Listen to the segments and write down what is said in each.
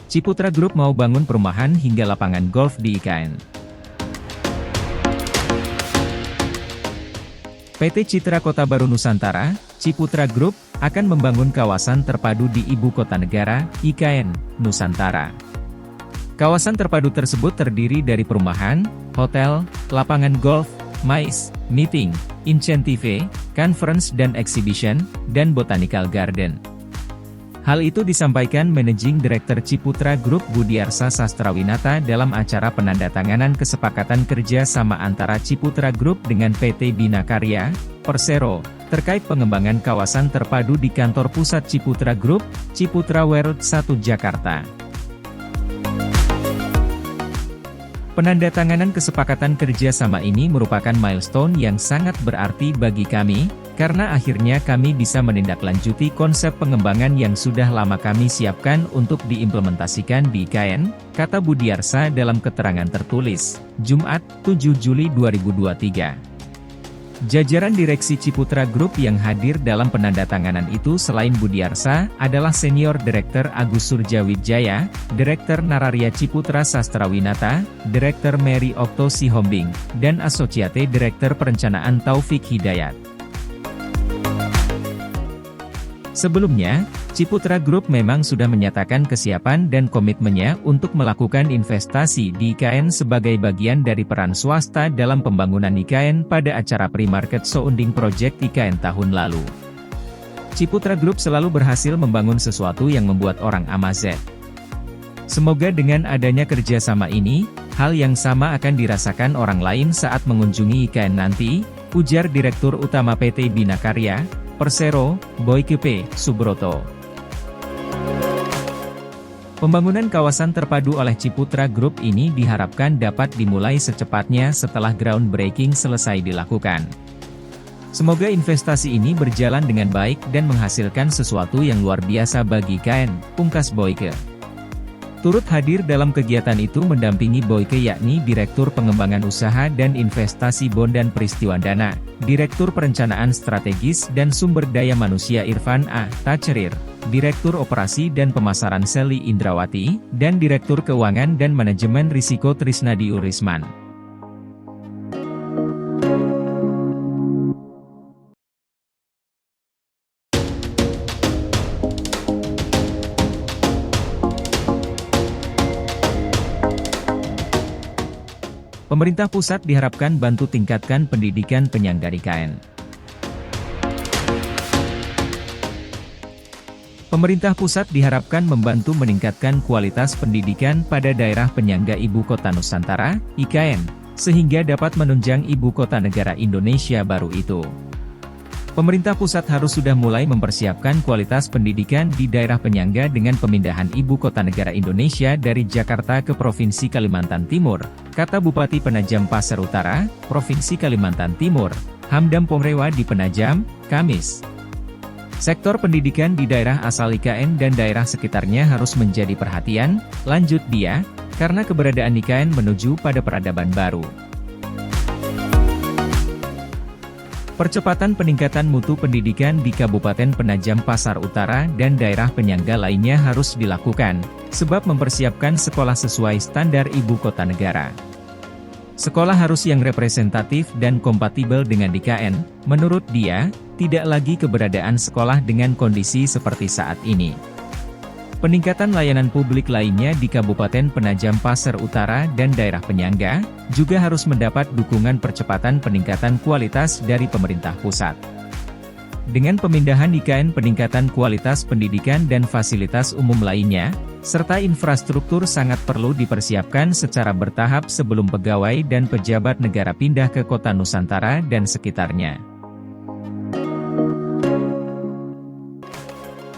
Ciputra Group mau bangun perumahan hingga lapangan golf di IKN. PT Citra Kota Baru Nusantara, Ciputra Group, akan membangun kawasan terpadu di Ibu Kota Negara, IKN, Nusantara. Kawasan terpadu tersebut terdiri dari perumahan, hotel, lapangan golf, MICE, meeting, incentive, conference dan exhibition, dan botanical garden. Hal itu disampaikan Managing Director Ciputra Group Budiarsa Sastrawinata dalam acara penandatanganan kesepakatan kerja sama antara Ciputra Group dengan PT Bina Karya, Persero, terkait pengembangan kawasan terpadu di kantor pusat Ciputra Group, Ciputra World 1 Jakarta. Penandatanganan kesepakatan kerja sama ini merupakan milestone yang sangat berarti bagi kami, karena akhirnya kami bisa menindaklanjuti konsep pengembangan yang sudah lama kami siapkan untuk diimplementasikan di IKN, kata Budiarsa dalam keterangan tertulis, Jumat, 7 Juli 2023. Jajaran direksi Ciputra Group yang hadir dalam penandatanganan itu selain Budiarsa, adalah Senior Direktur Agus Surjawijaya, Direktur Nararia Ciputra Sastrawinata, Direktur Mary Okto Sihombing, dan Asosiate Direktur Perencanaan Taufik Hidayat. Sebelumnya, Ciputra Group memang sudah menyatakan kesiapan dan komitmennya untuk melakukan investasi di IKN sebagai bagian dari peran swasta dalam pembangunan IKN pada acara Pre-Market Sounding Project IKN tahun lalu. Ciputra Group selalu berhasil membangun sesuatu yang membuat orang amazed. Semoga dengan adanya kerjasama ini, hal yang sama akan dirasakan orang lain saat mengunjungi IKN nanti, ujar Direktur Utama PT Bina Karya, Persero, Boyke P. Subroto. Pembangunan kawasan terpadu oleh Ciputra Group ini diharapkan dapat dimulai secepatnya setelah groundbreaking selesai dilakukan. Semoga investasi ini berjalan dengan baik dan menghasilkan sesuatu yang luar biasa bagi IKN, pungkas Boyke. Turut hadir dalam kegiatan itu mendampingi Boyke yakni Direktur Pengembangan Usaha dan Investasi Bondan Pristiwandana, Direktur Perencanaan Strategis dan Sumber Daya Manusia Irfan A. Tacerir, Direktur Operasi dan Pemasaran Seli Indrawati, dan Direktur Keuangan dan Manajemen Risiko Trisnadi Urisman. Pemerintah pusat diharapkan bantu tingkatkan pendidikan penyangga IKN. Pemerintah pusat diharapkan membantu meningkatkan kualitas pendidikan pada daerah penyangga Ibu Kota Nusantara, IKN, sehingga dapat menunjang Ibu Kota Negara Indonesia baru itu. Pemerintah pusat harus sudah mulai mempersiapkan kualitas pendidikan di daerah penyangga dengan pemindahan Ibu Kota Negara Indonesia dari Jakarta ke Provinsi Kalimantan Timur, kata Bupati Penajam Pasar Utara, Provinsi Kalimantan Timur, Hamdam Pomrewa di Penajam, Kamis. Sektor pendidikan di daerah asal IKN dan daerah sekitarnya harus menjadi perhatian, lanjut dia, karena keberadaan IKN menuju pada peradaban baru. Percepatan peningkatan mutu pendidikan di Kabupaten Penajam Pasar Utara dan daerah penyangga lainnya harus dilakukan, sebab mempersiapkan sekolah sesuai standar Ibu Kota Negara. Sekolah harus yang representatif dan kompatibel dengan IKN, menurut dia, tidak lagi keberadaan sekolah dengan kondisi seperti saat ini. Peningkatan layanan publik lainnya di Kabupaten Penajam Pasar Utara dan daerah penyangga, juga harus mendapat dukungan percepatan peningkatan kualitas dari pemerintah pusat. Dengan pemindahan IKN peningkatan kualitas pendidikan dan fasilitas umum lainnya, serta infrastruktur sangat perlu dipersiapkan secara bertahap sebelum pegawai dan pejabat negara pindah ke Kota Nusantara dan sekitarnya.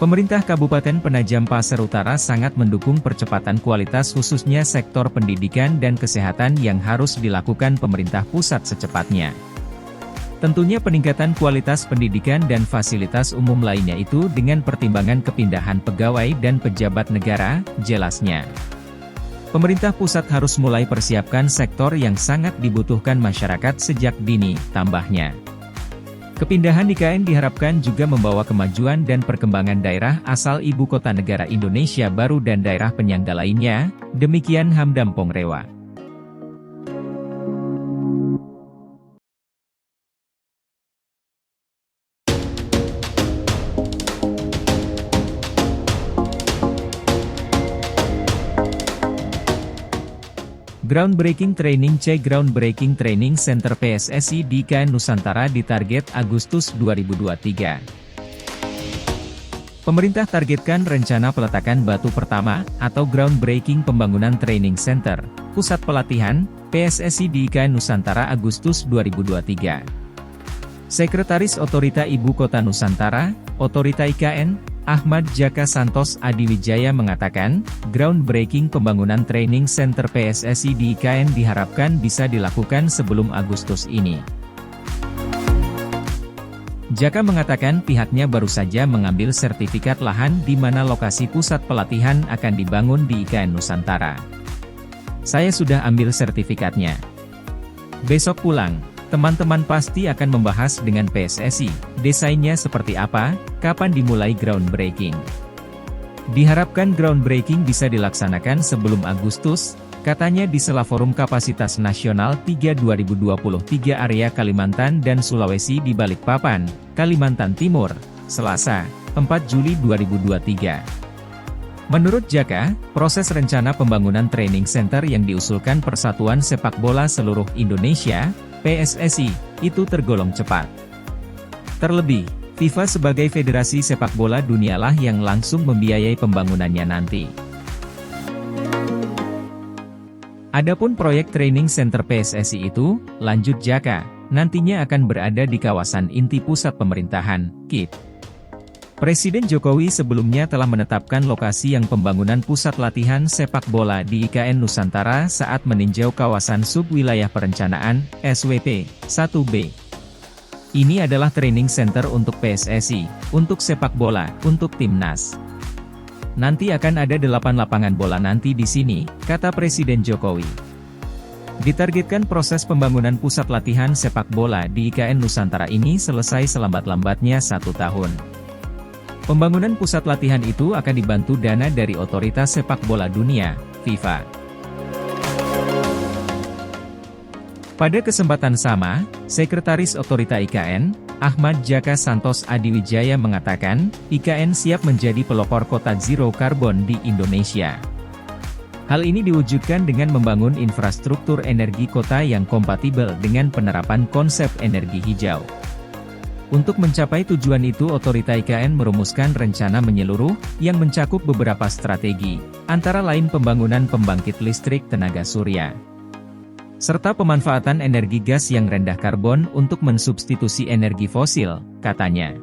Pemerintah Kabupaten Penajam Pasar Utara sangat mendukung percepatan kualitas khususnya sektor pendidikan dan kesehatan yang harus dilakukan pemerintah pusat secepatnya. Tentunya peningkatan kualitas pendidikan dan fasilitas umum lainnya itu dengan pertimbangan kepindahan pegawai dan pejabat negara, jelasnya. Pemerintah pusat harus mulai persiapkan sektor yang sangat dibutuhkan masyarakat sejak dini, tambahnya. Kepindahan IKN diharapkan juga membawa kemajuan dan perkembangan daerah asal ibu kota negara Indonesia baru dan daerah penyangga lainnya, demikian Hamdam Pongrewa. Groundbreaking Training Center PSSI di IKN Nusantara ditarget Agustus 2023. Pemerintah targetkan rencana peletakan batu pertama, atau groundbreaking pembangunan training center, pusat pelatihan, PSSI di IKN Nusantara Agustus 2023. Sekretaris Otorita Ibu Kota Nusantara, Otorita IKN, Ahmad Jaka Santos Adiwijaya mengatakan, groundbreaking pembangunan training center PSSI di IKN diharapkan bisa dilakukan sebelum Agustus ini. Jaka mengatakan pihaknya baru saja mengambil sertifikat lahan di mana lokasi pusat pelatihan akan dibangun di IKN Nusantara. Saya sudah ambil sertifikatnya. Besok pulang. Teman-teman pasti akan membahas dengan PSSI, desainnya seperti apa, kapan dimulai groundbreaking. Diharapkan groundbreaking bisa dilaksanakan sebelum Agustus, katanya di sela Forum Kapasitas Nasional 3 2023 area Kalimantan dan Sulawesi di Balikpapan, Kalimantan Timur, Selasa, 4 Juli 2023. Menurut Jaka, proses rencana pembangunan training center yang diusulkan Persatuan Sepak Bola Seluruh Indonesia, PSSI, itu tergolong cepat. Terlebih, FIFA sebagai federasi sepak bola dunialah yang langsung membiayai pembangunannya nanti. Adapun proyek training center PSSI itu, lanjut Jaka, nantinya akan berada di kawasan inti pusat pemerintahan, KIP. Presiden Jokowi sebelumnya telah menetapkan lokasi yang pembangunan pusat latihan sepak bola di IKN Nusantara saat meninjau kawasan subwilayah perencanaan, SWP, 1B. Ini adalah training center untuk PSSI, untuk sepak bola, untuk timnas. Nanti akan ada 8 lapangan bola nanti di sini, kata Presiden Jokowi. Ditargetkan proses pembangunan pusat latihan sepak bola di IKN Nusantara ini selesai selambat-lambatnya 1 tahun. Pembangunan pusat latihan itu akan dibantu dana dari Otoritas Sepak Bola Dunia, FIFA. Pada kesempatan sama, Sekretaris Otorita IKN, Ahmad Jaka Santos Adiwijaya mengatakan, IKN siap menjadi pelopor kota zero carbon di Indonesia. Hal ini diwujudkan dengan membangun infrastruktur energi kota yang kompatibel dengan penerapan konsep energi hijau. Untuk mencapai tujuan itu Otorita IKN merumuskan rencana menyeluruh, yang mencakup beberapa strategi, antara lain pembangunan pembangkit listrik tenaga surya, serta pemanfaatan energi gas yang rendah karbon untuk mensubstitusi energi fosil, katanya.